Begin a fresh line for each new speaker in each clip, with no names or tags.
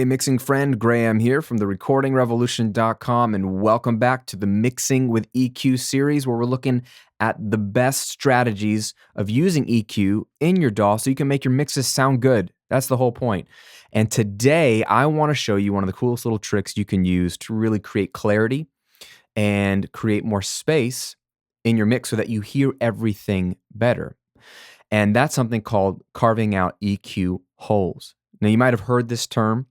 Hey, mixing friend, Graham here from the recordingrevolution.com, and welcome back to the Mixing with EQ series, where we're looking at the best strategies of using EQ in your DAW so you can make your mixes sound good. That's the whole point. And today, I want to show you one of the coolest little tricks you can use to really create clarity and create more space in your mix so that you hear everything better. And that's something called carving out EQ holes. Now, you might have heard this term,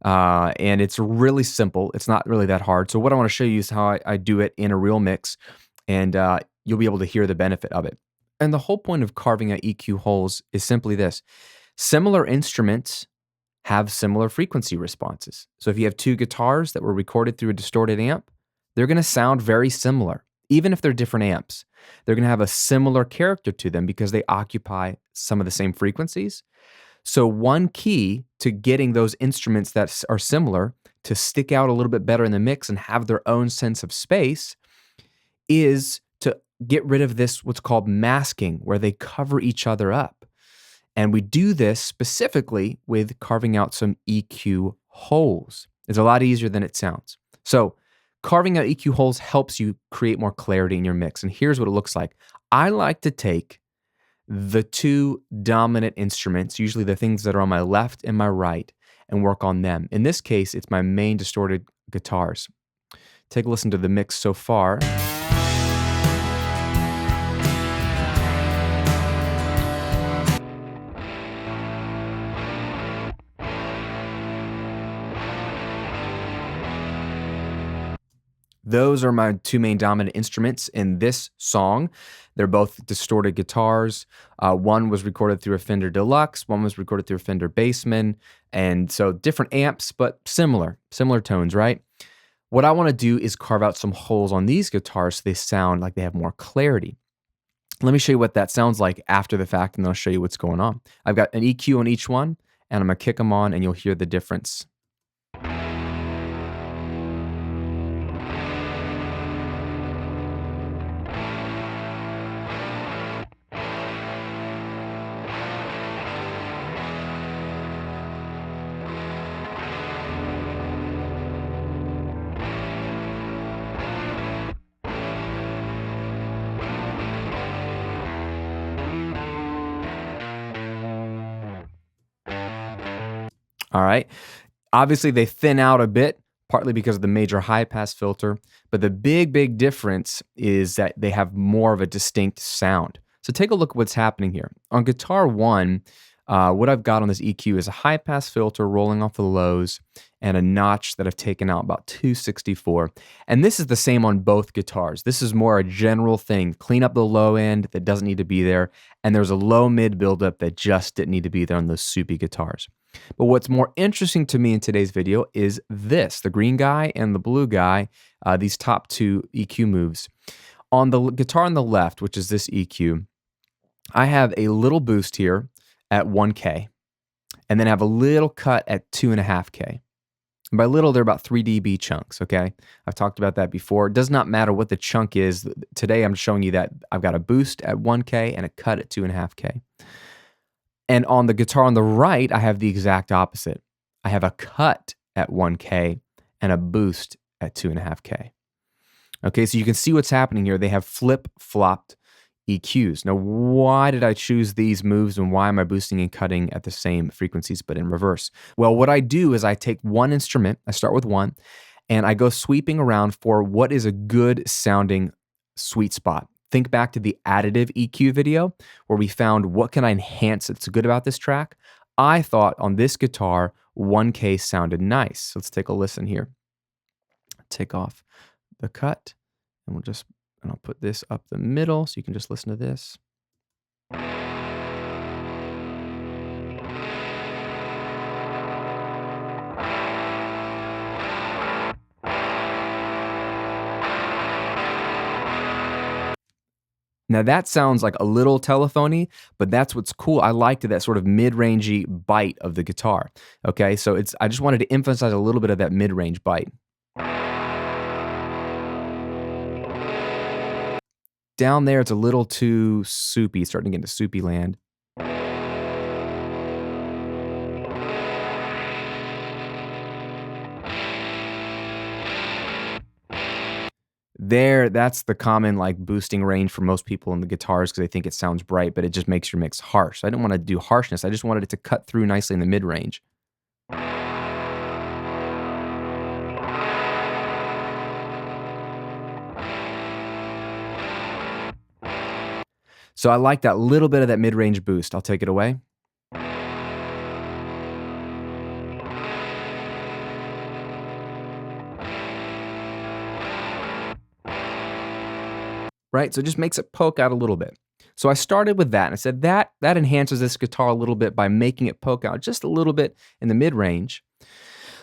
and it's really simple. It's not really that hard. So what I want to show you is how I do it in a real mix, and you'll be able to hear the benefit of it. And the whole point of carving out EQ holes is simply this. Similar instruments have similar frequency responses. So if you have two guitars that were recorded through a distorted amp, they're going to sound very similar. Even if they're different amps, they're going to have a similar character to them because they occupy some of the same frequencies. So one key to getting those instruments that are similar to stick out a little bit better in the mix and have their own sense of space is to get rid of this, what's called masking, where they cover each other up. And we do this specifically with carving out some EQ holes. It's a lot easier than it sounds. So carving out EQ holes helps you create more clarity in your mix. And here's what it looks like. I like to take the two dominant instruments, usually the things that are on my left and my right, and work on them. In this case, it's my main distorted guitars. Take a listen to the mix so far. Those are my two main dominant instruments in this song. They're both distorted guitars. One was recorded through a Fender Deluxe, one was recorded through a Fender Bassman, and so different amps, but similar tones, right? What I want to do is carve out some holes on these guitars so they sound like they have more clarity. Let me show you what that sounds like after the fact, and then I'll show you what's going on. I've got an EQ on each one, and I'm going to kick them on, and you'll hear the difference. All right. Obviously, they thin out a bit, partly because of the major high-pass filter, but the big difference is that they have more of a distinct sound. So take a look at what's happening here. On guitar one, what I've got on this EQ is a high-pass filter rolling off the lows and a notch that I've taken out about 264. And this is the same on both guitars. This is more a general thing. Clean up the low end that doesn't need to be there, and there's a low-mid buildup that just didn't need to be there on those soupy guitars. But what's more interesting to me in today's video is this, the green guy and the blue guy, these top two EQ moves. On the guitar on the left, which is this EQ, I have a little boost here at 1K, and then I have a little cut at 2.5K. And by little, they're about 3 dB chunks, okay? I've talked about that before. It does not matter what the chunk is. Today, I'm showing you that I've got a boost at 1K and a cut at 2.5K. And on the guitar on the right, I have the exact opposite. I have a cut at 1K and a boost at 2.5K. Okay, so you can see what's happening here. They have flip-flopped EQs. Now, why did I choose these moves, and why am I boosting and cutting at the same frequencies but in reverse? Well, what I do is I take one instrument, I start with one, and I go sweeping around for what is a good sounding sweet spot. Think back to the additive EQ video where we found what can I enhance that's good about this track. I thought on this guitar, 1K sounded nice. Let's take a listen here. Take off the cut, and I'll put this up the middle so you can just listen to this. Now that sounds like a little telephony, but that's what's cool. I liked that sort of mid-rangey bite of the guitar. Okay, so I just wanted to emphasize a little bit of that mid-range bite. Down there, it's a little too soupy, starting to get into soupy land. That's the common like boosting range for most people in the guitars because they think it sounds bright, but it just makes your mix harsh. So I didn't want to do harshness. I just wanted it to cut through nicely in the mid-range. So I like that little bit of that mid-range boost. I'll take it away. Right? So it just makes it poke out a little bit. So I started with that and I said that enhances this guitar a little bit by making it poke out just a little bit in the mid-range.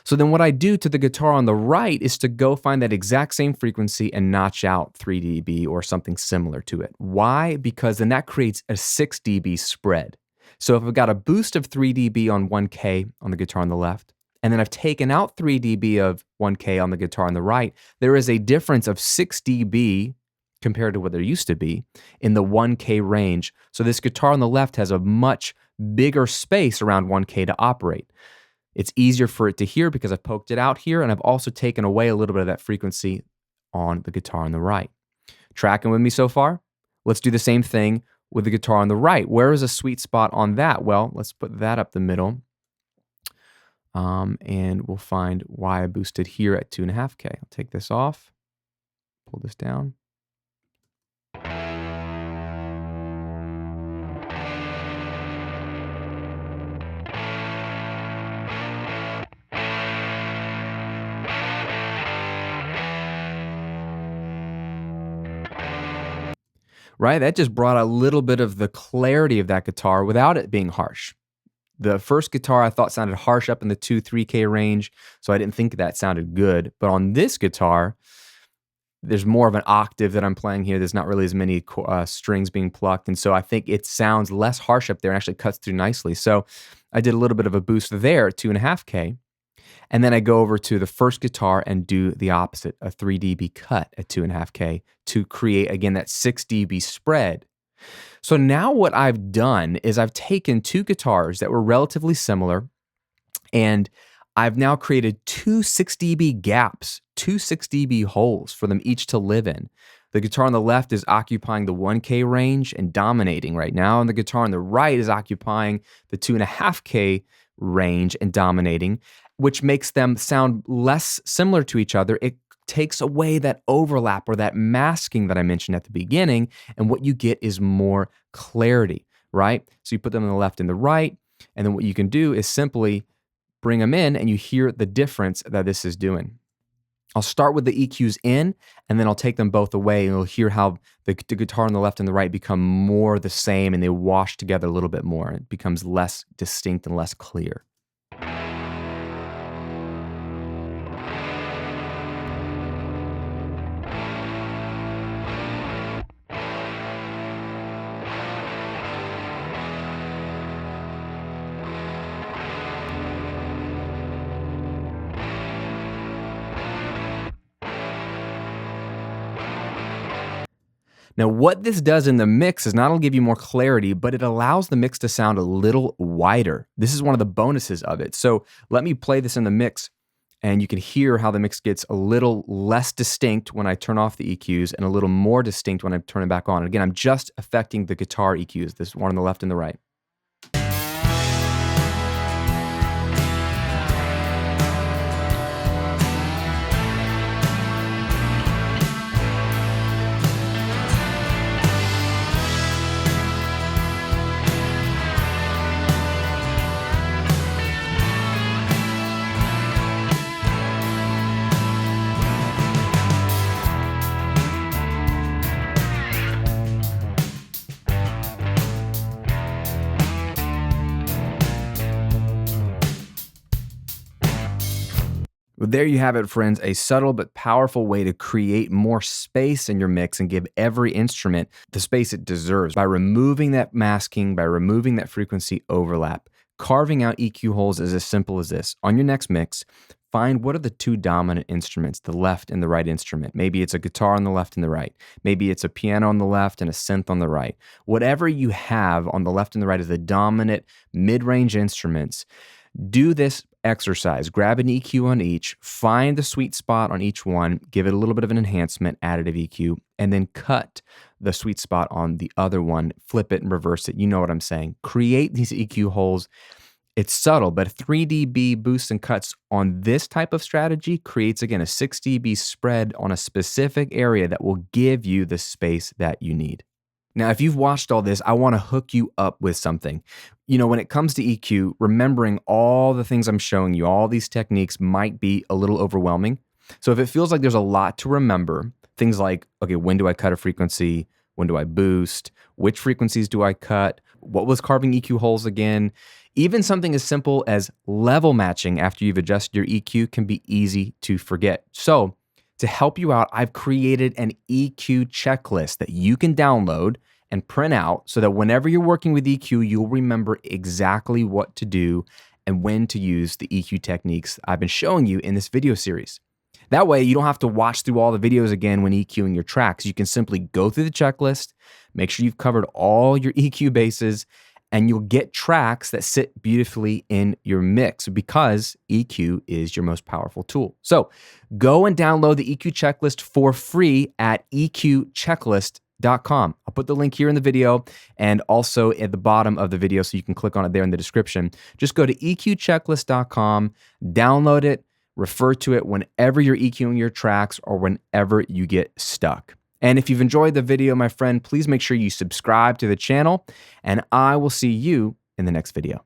So then what I do to the guitar on the right is to go find that exact same frequency and notch out 3 dB or something similar to it. Why? Because then that creates a 6 dB spread. So if I've got a boost of 3 dB on 1K on the guitar on the left, and then I've taken out 3 dB of 1K on the guitar on the right, there is a difference of 6 dB compared to what there used to be in the 1K range. So this guitar on the left has a much bigger space around 1K to operate. It's easier for it to hear because I've poked it out here, and I've also taken away a little bit of that frequency on the guitar on the right. Tracking with me so far? Let's do the same thing with the guitar on the right. Where is a sweet spot on that? Well, let's put that up the middle. And we'll find why I boosted here at 2.5K. I'll take this off, pull this down. Right? That just brought a little bit of the clarity of that guitar without it being harsh. The first guitar I thought sounded harsh up in the 2-3K range, so I didn't think that sounded good. But on this guitar, there's more of an octave that I'm playing here. There's not really as many strings being plucked, and so I think it sounds less harsh up there and actually cuts through nicely. So I did a little bit of a boost there at 2.5K. And then I go over to the first guitar and do the opposite, a 3 dB cut at 2.5K to create, again, that 6 dB spread. So now what I've done is I've taken two guitars that were relatively similar, and I've now created two 6 dB gaps, two 6 dB holes for them each to live in. The guitar on the left is occupying the 1K range and dominating right now, and the guitar on the right is occupying the 2.5K range and dominating, which makes them sound less similar to each other. It takes away that overlap or that masking that I mentioned at the beginning, and what you get is more clarity, right? So you put them on the left and the right, and then what you can do is simply bring them in, and you hear the difference that this is doing. I'll start with the EQs in, and then I'll take them both away, and you'll hear how the guitar on the left and the right become more the same, and they wash together a little bit more. It becomes less distinct and less clear. Now, what this does in the mix is not only give you more clarity, but it allows the mix to sound a little wider. This is one of the bonuses of it. So let me play this in the mix, and you can hear how the mix gets a little less distinct when I turn off the EQs and a little more distinct when I turn it back on. And again, I'm just affecting the guitar EQs, this one on the left and the right. Well, there you have it, friends, a subtle but powerful way to create more space in your mix and give every instrument the space it deserves by removing that masking, by removing that frequency overlap. Carving out EQ holes is as simple as this. On your next mix, find what are the two dominant instruments, the left and the right instrument. Maybe it's a guitar on the left and the right. Maybe it's a piano on the left and a synth on the right. Whatever you have on the left and the right is the dominant mid-range instruments. Do this exercise. Grab an EQ on each, find the sweet spot on each one, give it a little bit of an enhancement, additive EQ, and then cut the sweet spot on the other one, flip it and reverse it. You know what I'm saying. Create these EQ holes. It's subtle, but 3 dB boosts and cuts on this type of strategy creates, again, a 6 dB spread on a specific area that will give you the space that you need. Now, if you've watched all this, I want to hook you up with something. When it comes to EQ, remembering all the things I'm showing you, all these techniques might be a little overwhelming. So if it feels like there's a lot to remember, things like, okay, when do I cut a frequency? When do I boost? Which frequencies do I cut? What was carving EQ holes again? Even something as simple as level matching after you've adjusted your EQ can be easy to forget. So to help you out, I've created an EQ checklist that you can download and print out so that whenever you're working with EQ, you'll remember exactly what to do and when to use the EQ techniques I've been showing you in this video series. That way, you don't have to watch through all the videos again when EQing your tracks. You can simply go through the checklist, make sure you've covered all your EQ bases, and you'll get tracks that sit beautifully in your mix because EQ is your most powerful tool. So go and download the EQ checklist for free at eqchecklist.com. I'll put the link here in the video and also at the bottom of the video so you can click on it there in the description. Just go to eqchecklist.com, download it, refer to it whenever you're EQing your tracks or whenever you get stuck. And if you've enjoyed the video, my friend, please make sure you subscribe to the channel, and I will see you in the next video.